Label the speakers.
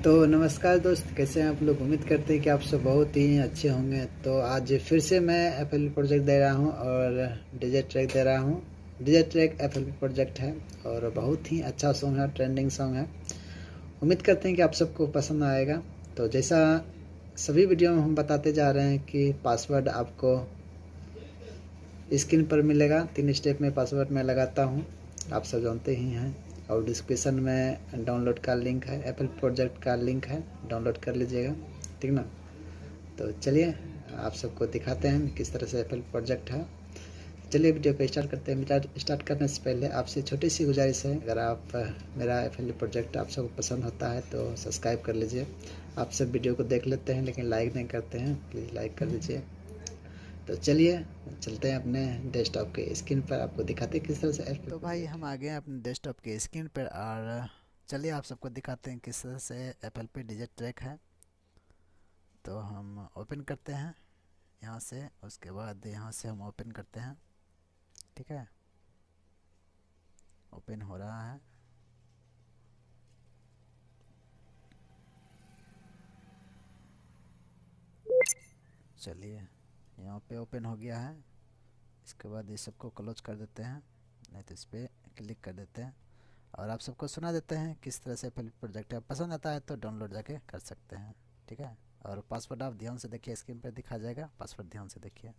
Speaker 1: तो नमस्कार दोस्त, कैसे हैं आप लोग। उम्मीद करते हैं कि आप सब बहुत ही अच्छे होंगे। तो आज फिर से मैं एफएल प्रोजेक्ट दे रहा हूं और डीजे ट्रैक दे रहा हूं। डीजे ट्रैक एफएल प्रोजेक्ट है और बहुत ही अच्छा सॉन्ग है, ट्रेंडिंग सॉन्ग है। उम्मीद करते हैं कि आप सबको पसंद आएगा। तो जैसा सभी वीडियो में हम बताते जा रहे हैं कि पासवर्ड आपको स्क्रीन पर मिलेगा। 3 स्टेप में पासवर्ड मैं लगाता हूँ, आप सब जानते ही हैं। और डिस्क्रिप्शन में डाउनलोड का लिंक है, एप्पल प्रोजेक्ट का लिंक है, डाउनलोड कर लीजिएगा, ठीक ना। तो चलिए आप सबको दिखाते हैं किस तरह से एप्पल प्रोजेक्ट है। चलिए वीडियो को स्टार्ट करते हैं। स्टार्ट करने से पहले आपसे छोटी सी गुजारिश है, अगर आप मेरा एप्पल प्रोजेक्ट आप सबको पसंद होता है तो सब्सक्राइब कर लीजिए। आप सब वीडियो को देख लेते हैं लेकिन लाइक नहीं करते हैं, प्लीज़ लाइक कर दीजिए। तो चलिए चलते हैं अपने डेस्कटॉप के स्क्रीन पर, आपको दिखाते हैं किस तरह से। तो भाई हम आ गए हैं अपने डेस्कटॉप के स्क्रीन पर और चलिए आप सबको दिखाते हैं किस तरह से एप्पल पे डीजे ट्रैक है। तो हम ओपन करते हैं यहाँ से, उसके बाद यहाँ से हम ओपन करते हैं, ठीक है। ओपन हो रहा है। चलिए यहाँ पे ओपन हो गया है। इसके बाद इस सबको क्लोज कर देते हैं, नहीं तो इस पर क्लिक कर देते हैं और आप सबको सुना देते हैं किस तरह से एप्पल प्रोजेक्ट है। पसंद आता है तो डाउनलोड जाके कर सकते हैं, ठीक है। और पासवर्ड आप ध्यान से देखिए, स्क्रीन पर दिखा जाएगा, पासवर्ड ध्यान से देखिए।